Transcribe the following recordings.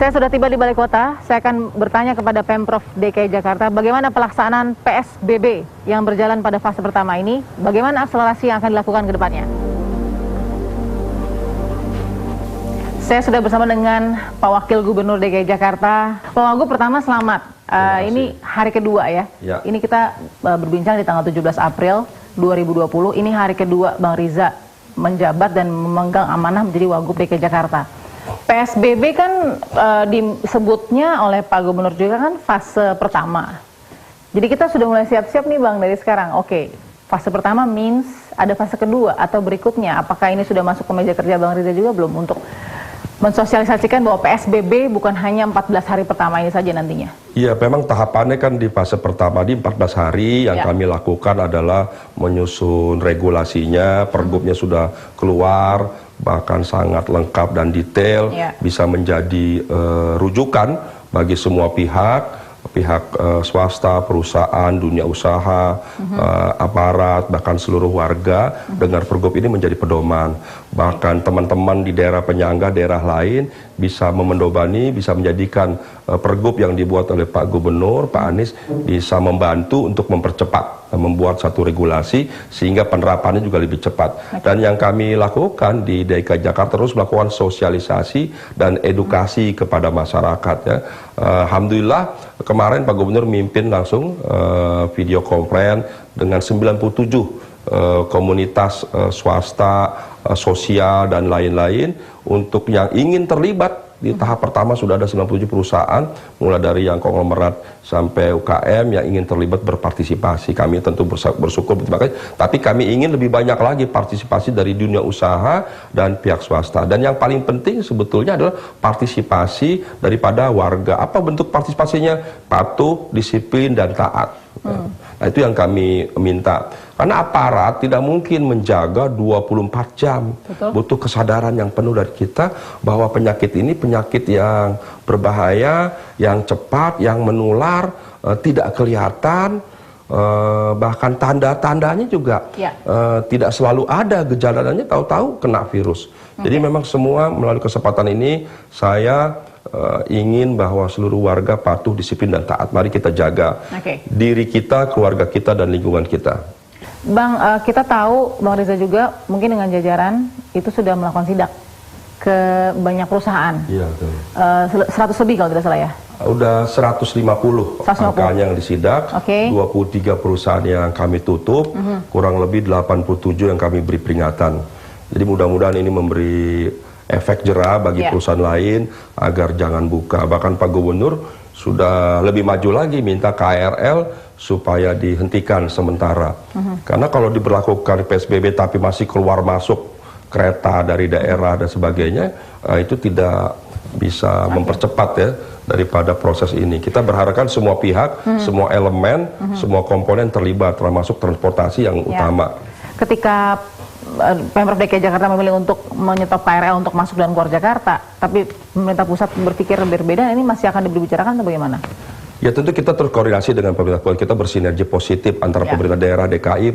Saya sudah tiba di Balai Kota. Saya akan bertanya kepada Pemprov DKI Jakarta bagaimana pelaksanaan PSBB yang berjalan pada fase pertama ini, bagaimana akselerasi yang akan dilakukan ke depannya. Saya sudah bersama dengan Pak Wakil Gubernur DKI Jakarta. Pak Wagub, pertama selamat. Ini hari kedua ya. Ini kita berbincang di tanggal 17 April 2020. Ini hari kedua Bang Riza menjabat dan memegang amanah menjadi Wagub DKI Jakarta. PSBB kan disebutnya oleh Pak Gubernur juga kan fase pertama. Jadi kita sudah mulai siap-siap nih Bang dari sekarang. Oke, fase pertama means ada fase kedua atau berikutnya. Apakah ini sudah masuk ke meja kerja Bang Riza juga belum untuk mensosialisasikan bahwa PSBB bukan hanya 14 hari pertama ini saja nantinya? Iya, memang tahapannya kan di fase pertama di 14 hari yang kami lakukan adalah menyusun regulasinya, pergubnya sudah keluar, bahkan sangat lengkap dan detail, bisa menjadi rujukan bagi semua pihak swasta, perusahaan, dunia usaha, aparat, bahkan seluruh warga, dengar pergub ini menjadi pedoman. Bahkan teman-teman di daerah penyangga, daerah lain bisa memendobani, bisa menjadikan pergub yang dibuat oleh Pak Gubernur, Pak Anies, bisa membantu untuk mempercepat, membuat satu regulasi sehingga penerapannya juga lebih cepat. Dan yang kami lakukan di DKI Jakarta terus melakukan sosialisasi dan edukasi kepada masyarakat ya. Alhamdulillah kemarin Pak Gubernur mimpin langsung video conference dengan 97 komunitas swasta, sosial dan lain-lain untuk yang ingin terlibat. Di tahap pertama sudah ada 97 perusahaan, mulai dari yang konglomerat sampai UKM yang ingin terlibat berpartisipasi. Kami tentu bersyukur, berterima kasih. Tapi kami ingin lebih banyak lagi partisipasi dari dunia usaha dan pihak swasta. Dan yang paling penting sebetulnya adalah partisipasi daripada warga. Apa bentuk partisipasinya? Patuh, disiplin, dan taat. Nah, itu yang kami minta. Karena aparat tidak mungkin menjaga 24 jam. Butuh kesadaran yang penuh dari kita bahwa penyakit ini penyakit yang berbahaya, yang cepat, yang menular, tidak kelihatan, bahkan tanda-tandanya juga tidak selalu ada, gejalanya tahu-tahu kena virus. Jadi memang semua melalui kesempatan ini saya ingin bahwa seluruh warga patuh, disiplin, dan taat. Mari kita jaga diri kita, keluarga kita, dan lingkungan kita. Bang, kita tahu Bang Riza juga mungkin dengan jajaran itu sudah melakukan sidak ke banyak perusahaan. Iya, betul. 100 lebih kalau tidak salah ya? Udah 150 angkanya yang disidak, 23 perusahaan yang kami tutup, kurang lebih 87 yang kami beri peringatan. Jadi mudah-mudahan ini memberi efek jera bagi perusahaan lain agar jangan buka. Bahkan Pak Gubernur sudah lebih maju lagi minta KRL supaya dihentikan sementara. Karena kalau diberlakukan PSBB tapi masih keluar masuk kereta dari daerah dan sebagainya, itu tidak bisa mempercepat ya daripada proses ini. Kita berharapkan semua pihak, semua elemen, semua komponen terlibat, termasuk transportasi yang utama. Ketika Pemprov DKI Jakarta memilih untuk menyetop KRL untuk masuk dan keluar Jakarta, tapi pemerintah pusat berpikir berbeda, ini masih akan dibicarakan atau bagaimana? Ya tentu kita terus koordinasi dengan pemerintah pusat, kita bersinergi positif antara pemerintah daerah DKI,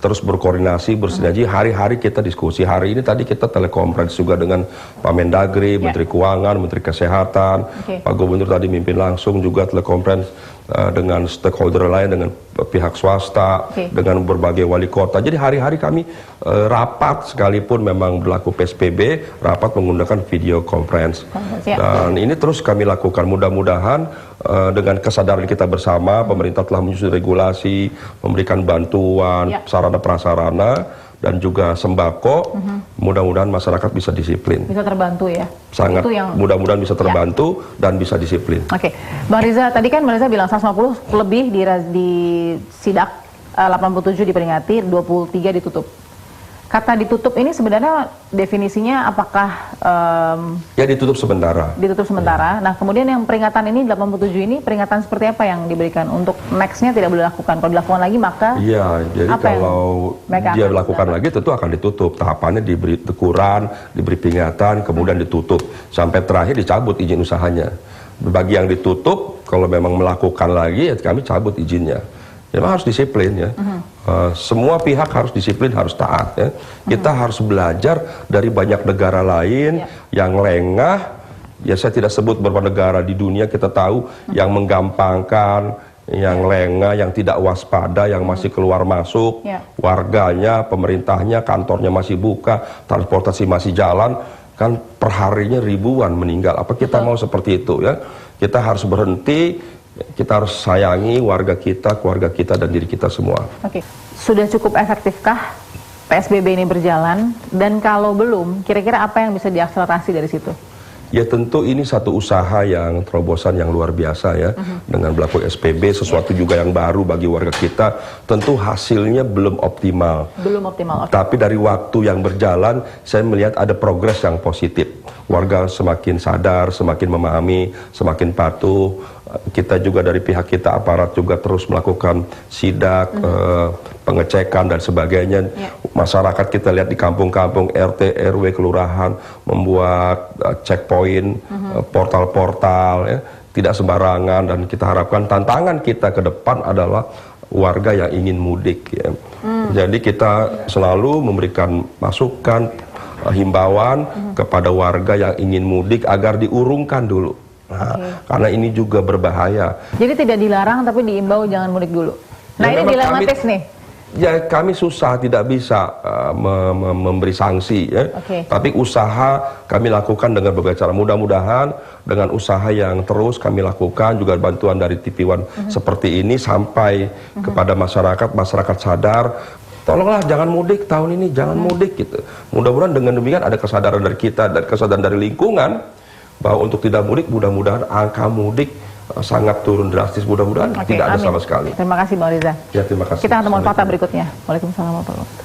terus berkoordinasi, bersinergi, hari-hari kita diskusi. Hari ini tadi kita telekonferensi juga dengan Pak Mendagri, Menteri Keuangan, Menteri Kesehatan, Pak Gubernur tadi mimpin langsung juga telekonferensi dengan stakeholder lain, dengan pihak swasta, dengan berbagai wali kota. Jadi hari-hari kami rapat, sekalipun memang berlaku PSBB, rapat menggunakan video conference. Dan ini terus kami lakukan. Mudah-mudahan dengan kesadaran kita bersama, pemerintah telah menyusun regulasi, memberikan bantuan, sarana prasarana, dan juga sembako, mudah-mudahan masyarakat bisa disiplin. Bisa terbantu ya? Sangat, mudah-mudahan bisa terbantu dan bisa disiplin. Bang Riza, tadi kan Bang Riza bilang 150 lebih di sidak, 87 diperingati, 23 ditutup. Kata ditutup ini sebenarnya definisinya apakah? Ya ditutup sementara. Ditutup sementara. Nah kemudian yang peringatan ini 87 ini peringatan seperti apa yang diberikan untuk nextnya tidak boleh dilakukan? Kalau dilakukan lagi maka? Iya. Jadi kalau dia lakukan lagi tentu akan ditutup. Tahapannya diberi teguran, diberi peringatan, kemudian ditutup sampai terakhir dicabut izin usahanya. Bagi yang ditutup, kalau memang melakukan lagi, ya kami cabut izinnya. Memang harus disiplin ya. Semua pihak harus disiplin, harus taat ya. Kita harus belajar dari banyak negara lain yang lengah, Ya saya tidak sebut beberapa negara di dunia, kita tahu yang menggampangkan, yang lengah, yang tidak waspada, yang masih keluar masuk, warganya, pemerintahnya, kantornya masih buka, transportasi masih jalan, kan perharinya ribuan meninggal. Apa kita mau seperti itu ya? Kita harus berhenti, kita harus sayangi warga kita, keluarga kita, dan diri kita semua. Oke, sudah cukup efektifkah PSBB ini berjalan, dan kalau belum, kira-kira apa yang bisa diakselerasi dari situ? Ya tentu ini satu usaha yang terobosan yang luar biasa ya, dengan berlaku SPB, sesuatu juga yang baru bagi warga kita. Tentu hasilnya belum optimal. Belum optimal. Tapi dari waktu yang berjalan, saya melihat ada progres yang positif. Warga semakin sadar, semakin memahami, semakin patuh. Kita juga dari pihak kita, aparat juga terus melakukan sidak, pengecekan dan sebagainya. Masyarakat kita lihat di kampung-kampung, RT, RW, kelurahan membuat checkpoint, portal-portal, ya, tidak sembarangan, dan kita harapkan tantangan kita ke depan adalah warga yang ingin mudik. Ya. Jadi kita selalu memberikan masukan, himbauan kepada warga yang ingin mudik agar diurungkan dulu. Nah, karena ini juga berbahaya. Jadi tidak dilarang tapi diimbau jangan mudik dulu. Nah ya, ini dilematis nih. Ya kami susah, tidak bisa memberi sanksi ya. Tapi usaha kami lakukan dengan berbagai cara. Mudah-mudahan dengan usaha yang terus kami lakukan, juga bantuan dari TV One seperti ini sampai kepada masyarakat sadar. Tolonglah jangan mudik tahun ini, jangan mudik gitu. Mudah-mudahan dengan demikian ada kesadaran dari kita dan kesadaran dari lingkungan bahwa untuk tidak mudik, mudah-mudahan angka mudik sangat turun drastis, mudah-mudahan tidak ada sama sekali. Terima kasih Bang Riza. Ya, terima kasih. Kita temuan fakta berikutnya. Waalaikumsalam warahmatullahi wabarakatuh.